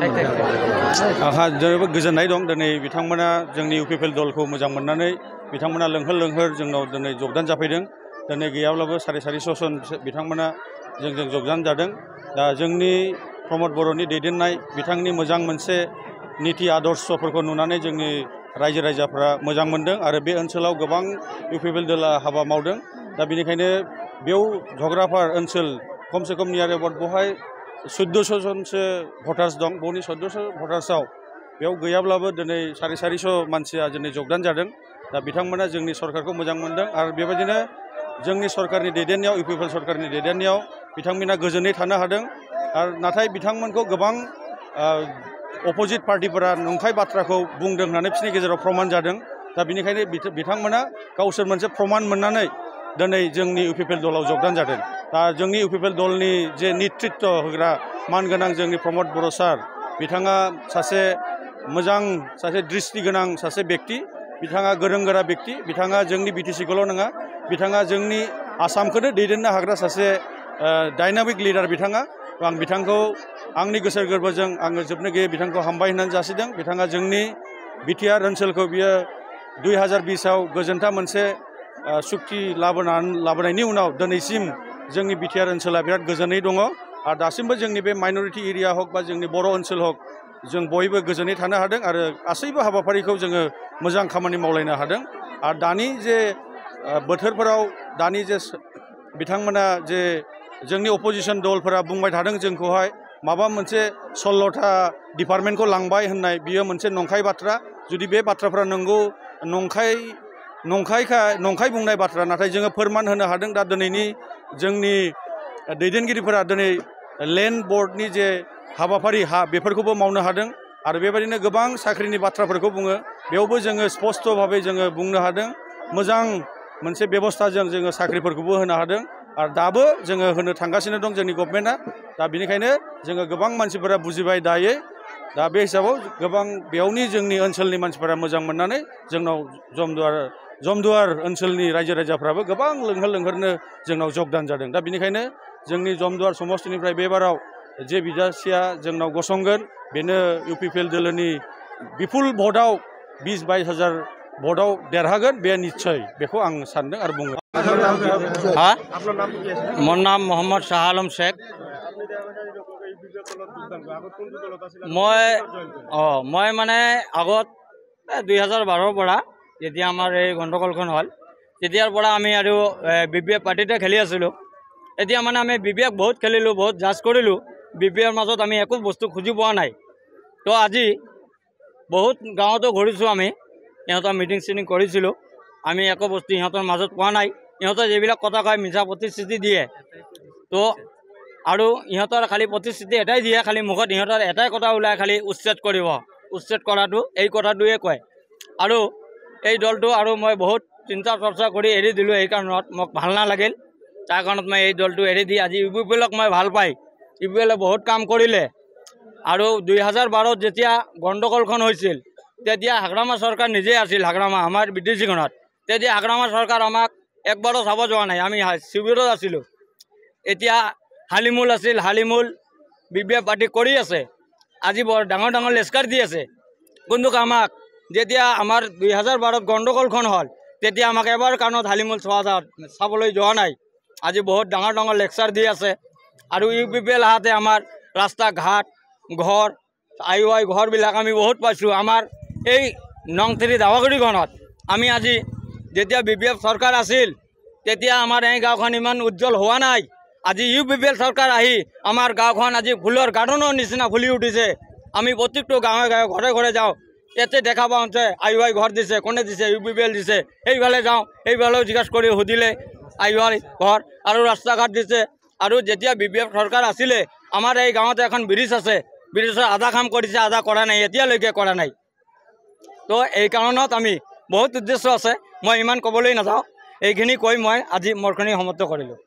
आंहा जोबोद गोजोननाय दं दिनै बिथांमोना जोंनि इउपिपिएल दलखौ मोजां मोननानै बिथांमोना लोंहोर लोंहोर जोंनाव दिनै जगदान जाफैदों दिनै गैयाब्लाबो 650 जन बिथांमोना जोंजों जगदान जादों दा जोंनि प्रमद बर'नि दैदेननाय बिथांनि मोजां मोनसे नीति आदर्शफोरखौ नुनानै जोंनि रायजो राजाफ्रा मोजां मोनदों आरो बे ओनसोलाव गोबां इउपिपिएल दला हाबा मावदों दा बेनिखायनो बेयाव झग्राफार ओनसोल खमसे खम नियार एबाउट बहाय 1400 जनसो भटार्स दं बनि 1400 भटार्सआव बेयाव गैयाब्लाबो दिनै 450 मानसिया दिनै जगदान जादों दा बिथांमोना जोंनि सरकारखौ मोजां मोनदों आरो बेबायदिनो जोंनि सरकारनि दैदेननायाव इउपिपिएल सरकारनि दैदेननायाव बिथांमोना गोजोनै थानो हादों आरो नाथाय बिथांमोनखौ गोबां अपोजिट पार्टिफोरा नंखाय बाथ्राखौ बुंदों होननानै बिसोरनि गेजेराव प्रमान जादों दा बेनिखायनो बिथांमोना गावसोर मोनसे प्रमान मोननानै दिनै जोंनि इउपिपिएल दलाव जगदान जादों दा जोंनि इउपिपिएल दलनि जे नेतृत्व होग्रा मानगोनां जोंनि प्रमद बर' सार बिथाङा सासे मोजां सासे दृष्टि गोनां सासे व्यक्ति बिथाङा गोरों गोरा व्यक्ति बिथाङा जोंनि बिटिसिखौल' नङा बिथाङा जोंनि आसामखौनो दैदेननो हाग्रा सासे डायनामिक लिडार बिथाङा आं बिथांखौ आंनि गोसो गोरबोजों आङो जोबनो गैयै बिथांखौ हामबाय होननानै जासिदों बिथाङा जोंनि बिटिआर ओनसोलखौ बियो 2020आव गोजोनथा मोनसे सुक्ति लाबोनायनि उनाव दिनैसिम जोंनि बिटिआर ओनसोला बिराद गोजोनै दङ आरो दासिमबो जोंनि बे माइनरिटि एरिया हक बा जोंनि बर' ओनसोल हक जों बयबो गोजोनै थानो हादों आरो गासैबो हाबाफारिखौ जोङो मोजां खामानि मावलायनो हादों आरो दानि जे बोथोरफोराव दानि जे बिथांमोना जे जोंनि अपोजिशन दलफोरा बुंबाय थादों जोंखौहाय माबा मोनसे 16टा डिपार्टमेन्टखौ लांबाय होननाय बियो मोनसे नंखाय बाथ्रा जुदि बे बाथ्राफ्रा नंगौ नंखाय बुंनाय बाथ्रा नाथाय जोङो फोरमान होनो हादों दा दिनैनि जोंनि दैदेनगिरिफोरा दिनै लेन्ड बर्डनि जे हाबाफारि हा बेफोरखौबो मावनो हादों आरो बेबायदिनो गोबां साख्रिनि बाथ्राफोरखौ बुङो बेयावबो जोङो स्पष्ट भाबै जोङो बुंनो हादों मोजां मोनसे बेबस्थाजों जोङो साख्रिफोरखौबो होनो हादों आरो दाबो जोङो होनो थांगासिनो दं जोंनि गभर्नमेन्टआ दा बेनिखायनो जोङो गोबां मानसिफोरा बुजिबाय दायो दा बे हिसाबाव गोबां बेयावनि जोंनि ओनसोलनि मानसिफोरा मोजां मोननानै जोंनाव जमदुवार ओनसोलनि रायजो राजाफ्राबो गोबां लोंहोरनो जोंनाव जगदान जादों दा बेनिखायनो जोंनि जमदुवार समस्तिनिफ्राय बेबाराव जे बिजाथिया जोंनाव गसंगोन बेनो इउपिपिएल दोलोनि बिपुल भटआव 20-22 हाजार भटआव देरहागोन बे निश्चय बेखौ आं सानदों आरो बुङो हाँ मोर नाम मोहम्मद शाह आलम शेख मैं माने आगत 2012 পৰা যেতিয়া আমাৰ এই গণ্ডগোলখন হ'ল তেতিয়াৰ পৰা আমি আৰু বিপিএফ পাৰ্টিতে খেলি আছিলোঁ এতিয়া মানে আমি বিপিএফ বহুত খেলিলোঁ বহুত জাজ কৰিলোঁ বিপিএফৰ মাজত আমি একো বস্তু খুজি পোৱা নাই তো আজি বহুত গাঁৱতো ঘূৰিছোঁ আমি ইহঁতৰ মিটিং চিটিং কৰিছিলোঁ আমি একো বস্তু ইহঁতৰ মাজত পোৱা নাই ইহঁতে যিবিলাক কথা কয় মিছা প্ৰতিশ্ৰুতি দিয়ে তো আৰু ইহঁতৰ খালি প্ৰতিশ্ৰুতি এটাই দিয়ে খালি মুখত ইহঁতৰ এটাই কথা ওলাই খালি উচ্ছেদ কৰিব উচ্ছেদ কৰাটো এই কথাটোৱে কয় আৰু এই দলটো আৰু মই বহুত চিন্তা চৰ্চা কৰি এৰি দিলোঁ এই কাৰণত মোক ভাল নালাগিল তাৰ কাৰণত মই এই দলটো এৰি দি আজি ইউপিপিএলক মই ভাল পাই ইউপিপিএলে বহুত কাম কৰিলে আৰু 2012ত যেতিয়া গণ্ডগোলখন হৈছিল তেতিয়া হাগ্ৰামা চৰকাৰ নিজে আছিল হাগ্ৰামা আমাৰ বিটিচিখনত তেতিয়া হাগ্ৰামা চৰকাৰ আমাক একবাৰো চাব যোৱা নাই আমি শিবিৰত আছিলোঁ এতিয়া হালিমুল আছিল হালিমুল বিপিএফ পাৰ্টি কৰি আছে আজি বৰ ডাঙৰ ডাঙৰ লেস্কাৰ দি আছে কিন্তু আমাক যেতিয়া আমাৰ 2012ত গণ্ডগোলখন হ'ল তেতিয়া আমাক এবাৰ কাৰণত হালিমুল চাবলৈ যোৱা নাই আজি বহুত ডাঙৰ ডাঙৰ লেকচাৰ দি আছে আৰু ইউপিপিএল আহাতে আমাৰ ৰাস্তা ঘাট ঘৰ আই ঘৰবিলাক আমি বহুত পাইছোঁ আমাৰ এই নংথিৰি দাৱাগুৰিখনত আমি আজি যেতিয়া বিপিএফ চৰকাৰ আছিল তেতিয়া আমাৰ এই গাঁওখন ইমান উজ্জ্বল হোৱা নাই আজি ইউপিপিএল চৰকাৰ আহি আমাৰ গাঁওখন আজি ফুলৰ গাৰ্ডেনৰ নিচিনা ফুলি উঠিছে আমি প্ৰত্যেকটো গাঁৱে গাঁৱে ঘৰে ঘৰে যাওঁ ইয়াতে দেখা পাওঁ যে আই ঘৰ দিছে কোনে দিছে ইউপিপিএল দিছে এইফালে যাওঁ এইফালেও জিজ্ঞাসা কৰি সুধিলে আই ঘৰ আৰু ৰাস্তা ঘাট দিছে আৰু যেতিয়া বিপিএফ চৰকাৰ আছিলে আমাৰ এই গাঁৱতে এখন ব্ৰিজ আছে ব্ৰিজৰ আধা কাম কৰিছে আধা কৰা নাই এতিয়ালৈকে কৰা নাই তো এই কাৰণত আমি বহুত উদ্দেশ্য আছে মই ইমান ক'বলৈ নাযাওঁ এইখিনি কৈ মই আজি মোৰখিনি সমাপ্ত কৰিলোঁ।